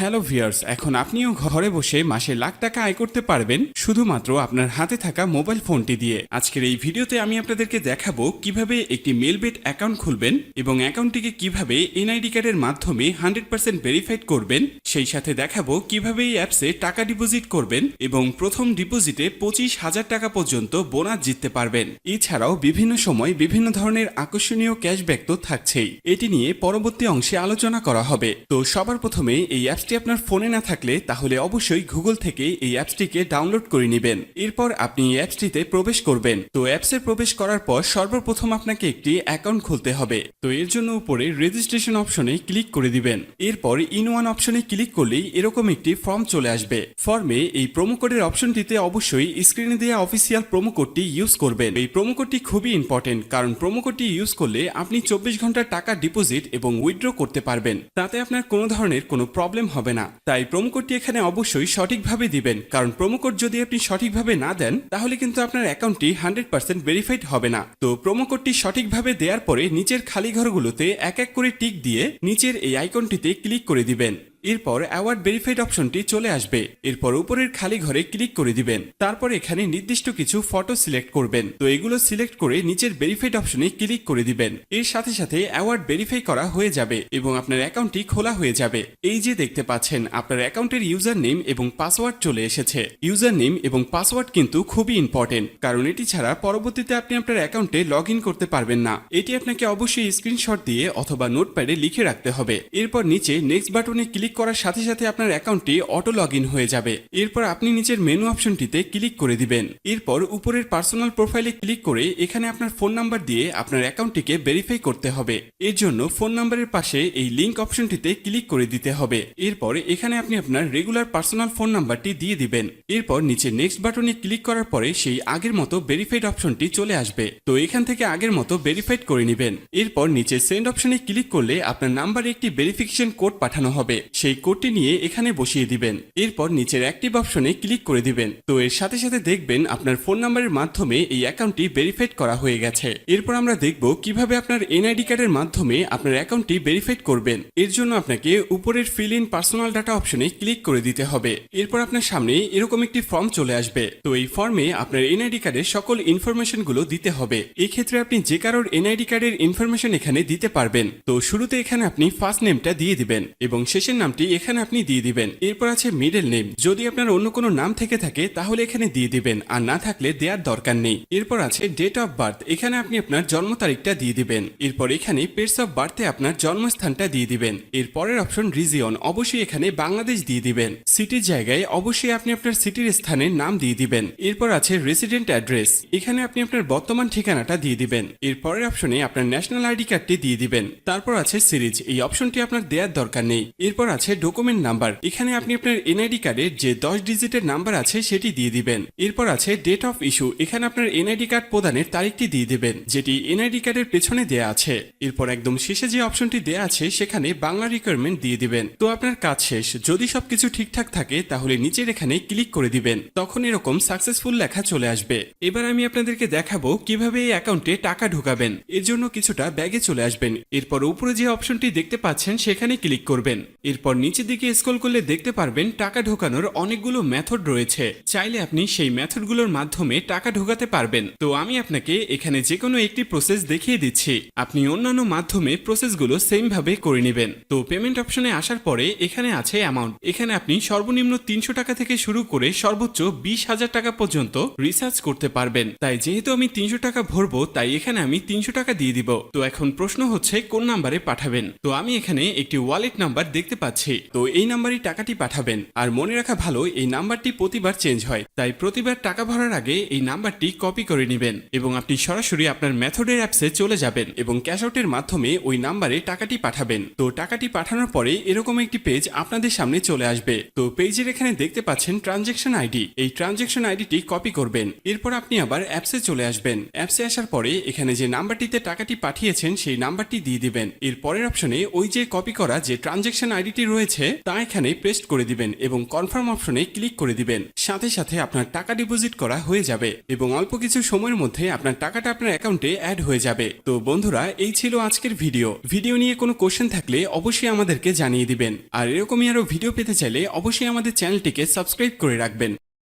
Hello viewers, এখন আপনিও ঘরে বসে মাসে লাখ টাকা আয় করতে পারবেন শুধুমাত্র আপনার হাতে থাকা মোবাইল ফোনটি দিয়ে। আজকের এই ভিডিওতে আমি আপনাদেরকে দেখাবো কিভাবে একটি মেলবেট অ্যাকাউন্ট খুলবেন এবং অ্যাকাউন্টটিকে কিভাবে এনআইডি কার্ডের মাধ্যমে 100% ভেরিফাইড করবেন। সেই সাথে দেখাবো কিভাবে এই অ্যাপসে টাকা ডিপোজিট করবেন এবং প্রথম ডিপোজিটে 25,000 টাকা পর্যন্ত বোনাস জিততে পারবেন। এছাড়াও বিভিন্ন সময় বিভিন্ন ধরনের আকর্ষণীয় ক্যাশব্যাক তো থাকছেই। এটি নিয়ে পরবর্তী অংশে আলোচনা করা হবে। তো সবার প্রথমে এই অ্যাপসটি আপনার ফোনে না থাকলে তাহলে অবশ্যই গুগল থেকে এই অ্যাপসটিকে ডাউনলোড করে নেবেন। এরপর আপনি এই অ্যাপসটিতে প্রবেশ করবেন। তো অ্যাপসে প্রবেশ করার পর সর্বপ্রথম আপনাকে একটি অ্যাকাউন্ট খুলতে হবে। তো এর জন্য উপরে রেজিস্ট্রেশন অপশনে ক্লিক করে দিবেন। এরপর ইন ওয়ান অপশনে ক্লিক করলেই এরকম একটি ফর্ম চলে আসবে। ফর্মে এই প্রোমো কোডের অপশনটিতে অবশ্যই স্ক্রিনে দেওয়া অফিসিয়াল প্রোমো কোডটি ইউজ করবেন। এই প্রোমো কোডটি খুবই ইম্পর্টেন্ট, কারণ প্রোমো কোডটি ইউজ করলে আপনি 24 ঘন্টার টাকা ডিপোজিট এবং উইথড্র করতে পারবেন। তাতে আপনার কোনো ধরনের কোনো প্রবলেম হবে না। তাই প্রোমো কোডটি এখানে অবশ্যই সঠিকভাবে দিবেন, কারণ প্রোমো কোড যদি আপনি সঠিকভাবে না দেন তাহলে কিন্তু আপনার অ্যাকাউন্টটি 100% ভেরিফাইড হবে না। তো প্রোমো কোডটি সঠিকভাবে দেওয়ার পরে নিচের খালি ঘরগুলোতে এক এক করে টিক দিয়ে নিচের এই আইকনটিতে ক্লিক করে দিবেন। এরপর অ্যাওয়ার্ড ভেরিফাইড অপশনটি চলে আসবে। এরপর উপরের খালি ঘরে ক্লিক করে দিবেন। তারপর এখানে নির্দিষ্ট কিছু ফটো সিলেক্ট করবেন। তো এগুলো সিলেক্ট করে নিচের ভেরিফাইড অপশনে ক্লিক করে দিবেন। এর সাথে সাথে অ্যাওয়ার্ড ভেরিফাই করা হয়ে যাবে এবং আপনার অ্যাকাউন্টটি খোলা হয়ে যাবে। এই যে দেখতে পাচ্ছেন আপনার অ্যাকাউন্টের ইউজার নেম এবং পাসওয়ার্ড চলে এসেছে। ইউজার নেম এবং পাসওয়ার্ড কিন্তু খুবই ইম্পর্টেন্ট, কারণ এটি ছাড়া পরবর্তীতে আপনি আপনার অ্যাকাউন্টে লগ ইন করতে পারবেন না। এটি আপনাকে অবশ্যই স্ক্রিনশট দিয়ে অথবা নোটপ্যাডে লিখে রাখতে হবে। এরপর নিচে নেক্সট বাটনে ক্লিক করার সাথে সাথে আপনার অ্যাকাউন্টটি অটো লগ ইন হয়ে যাবে। এরপর আপনি নিচের মেনু অপশনটিতে ক্লিক করে দিবেন। এরপর উপরের পার্সোনাল প্রোফাইলে ক্লিক করে এখানে আপনার ফোন নাম্বার দিয়ে আপনার অ্যাকাউন্টটিকে ভেরিফাই করতে হবে। এর জন্য ফোন নাম্বারের পাশে এই লিংক অপশনটিতে ক্লিক করে দিতে হবে। এরপর এখানে আপনি আপনার রেগুলার পার্সোনাল ফোন নাম্বারটি দিয়ে দিবেন। এরপর নিচে নেক্সট বাটনে ক্লিক করার পরে সেই আগের মতো ভেরিফাইড অপশনটি চলে আসবে। তো এখান থেকে আগের মতো ভেরিফাইড করে নেবেন। এরপর নিচে সেন্ড অপশনে ক্লিক করলে আপনার নাম্বারে একটি ভেরিফিকেশন কোড পাঠানো হবে। সেই কোডটি নিয়ে এখানে বসিয়ে দিবেন। এরপর নিচের অ্যাক্টিভ অপশনে ক্লিক করে দিবেন। তো এর সাথে সাথে দেখবেন আপনার ফোন নাম্বারের মাধ্যমে এই অ্যাকাউন্টটি ভেরিফাইড করা হয়ে গেছে। এরপর আমরা দেখব কিভাবে আপনার এনআইডি কার্ডের মাধ্যমে আপনার অ্যাকাউন্টটি ভেরিফাইড করবেন। এর জন্য আপনাকে উপরের ফিল ইন পার্সোনাল ডাটা অপশনে ক্লিক করে দিতে হবে। এরপর আপনার সামনে এরকম একটি ফর্ম চলে আসবে। তো এই ফর্মে আপনার এনআইডি কার্ডের সকল ইনফরমেশন গুলো দিতে হবে। এই ক্ষেত্রে আপনি যে কারোর এনআইডি কার্ডের ইনফরমেশন এখানে দিতে পারবেন। তো শুরুতে এখানে আপনি ফার্স্ট নেমটা দিয়ে দিবেন এবং শেষের নামটি এখানে আপনি দিয়ে দিবেন। এরপর আছে মিডল নেম, যদি আপনার অন্য কোনো নাম থেকে থাকে তাহলে এখানে দিয়ে দিবেন, আর না থাকলে দেওয়ার দরকার নেই। এরপর আছে ডেট অফ বার্থ, এখানে আপনি আপনার জন্ম তারিখটা দিয়ে দিবেন। এরপর এখানে প্লেস অফ বার্থে আপনার জন্মস্থানটা দিয়ে দিবেন। এর পরের অপশন রিজিয়ন, অবশ্যই এখানে বাংলাদেশ দিয়ে দিবেন। সিটির জায়গায় অবশ্যই আপনি আপনার সিটির স্থানের নাম দিয়ে দিবেন। এরপর আছে রেসিডেন্ট অ্যাড্রেস, এখানে আপনি আপনার বর্তমান ঠিকানাটা দিয়ে দিবেন। এর পরের অপশনে আপনার ন্যাশনাল আইডি কার্ডটি দিয়ে দিবেন। তারপর আছে সিরিজ, এই অপশনটি আপনার দেওয়ার দরকার নেই। এরপর আছে ডকুমেন্ট নাম্বার, এখানে আপনি আপনার এনআইডি কার্ডের যে 10 ডিজিটের নাম্বার আছে সেটি দিয়ে দিবেন। এরপর আছে ডেট অফ ইস্যু, এখানে আপনার এনআইডি কার্ড প্রদানের তারিখটি দিয়ে দিবেন, যেটি এনআইডি কার্ডের পেছনে দেয়া আছে। এরপর একদম শেষে যে অপশনটি দেয়া আছে সেখানে বাংলা রিকোয়ারমেন্ট দিয়ে দিবেন। তো আপনার কাজ শেষ। যদি সবকিছু ঠিকঠাক থাকে তাহলে নিচের এখানে ক্লিক করে দিবেন, তখন এরকম সাকসেসফুল লেখা চলে আসবে। এবার আমি আপনাদেরকে দেখাবো কিভাবে এই অ্যাকাউন্টে টাকা ঢোকাবেন। এর জন্য কিছুটা ব্যাগে চলে আসবেন। এরপর উপরে যে অপশনটি দেখতে পাচ্ছেন সেখানে ক্লিক করবেন। এরপর নিচের দিকে স্ক্রল করলে দেখতে পারবেন টাকা ঢোকানোর অনেকগুলো মেথড রয়েছে। চাইলে আপনি সেই মেথডগুলোর মাধ্যমে টাকা ঢোকাতে পারবেন। তো আমি আপনাকে এখানে যে কোনো একটি প্রসেস দেখিয়ে দিচ্ছি, আপনি অন্যান্য মাধ্যমে প্রসেসগুলো সেম ভাবে করে নেবেন। তো পেমেন্ট অপশনে আসার পরে এখানে আছে অ্যামাউন্ট, এখানে আপনি সর্বনিম্ন 300 টাকা থেকে শুরু করে সর্বোচ্চ 20,000 টাকা পর্যন্ত রিচার্জ করতে পারবেন। তাই যেহেতু আমি 300 টাকা ভরবো তাই এখানে আমি 300 টাকা দিয়ে দিব। তো এখন প্রশ্ন হচ্ছে কোন নাম্বারে পাঠাবেন। তো আমি এখানে একটি ওয়ালেট নাম্বার দেখতে পাচ্ছি, তো এই নাম্বারই টাকাটি পাঠাবেন। আর মনে রাখা ভালো, এই নাম্বারটি প্রতিবার চেঞ্জ হয়, তাই প্রতিবার টাকা ভরার আগে এই নাম্বারটি কপি করে নেবেন এবং আপনি সরাসরি আপনার মেথডের অ্যাপসে চলে যাবেন এবং ক্যাশ আউটের মাধ্যমে ওই নাম্বারে টাকাটি পাঠাবেন। তো টাকাটি পাঠানোর পরে এরকম একটি পেজ আপনাদের সামনে চলে আসবে। তো পেজের এখানে দেখতে পাচ্ছেন ট্রানজ্যাকশন আইডি, এই ট্রানজ্যাকশন আইডিটি কপি করবেন। এরপর আপনি আবার অ্যাপসে চলে আসবেন। অ্যাপসে আসার পরে এখানে যে নাম্বারটিতে টাকাটি পাঠিয়েছেন সেই নাম্বারটি দিয়ে দিবেন। এর পরের অপশনে ওই যে কপি করা যে ট্রানজ্যাকশন আইডিটি রয়েছে তা এখানে পেস্ট করে দিবেন এবং কনফার্ম অপশনে ক্লিক করে দিবেন। সাথে সাথে আপনার টাকা ডিপোজিট করা হয়ে যাবে এবং অল্প কিছু সময়ের মধ্যে আপনার টাকাটা আপনার অ্যাকাউন্টে অ্যাড হয়ে যাবে। তো বন্ধুরা, এই ছিল আজকের ভিডিও নিয়ে কোনো কোশ্চেন থাকলে অবশ্যই আমাদেরকে জানিয়ে দিবেন। আর এরকমই আরো ভিডিও পেতে চাইলে অবশ্যই আমাদের চ্যানেলটিকে সাবস্ক্রাইব করে রাখবেন।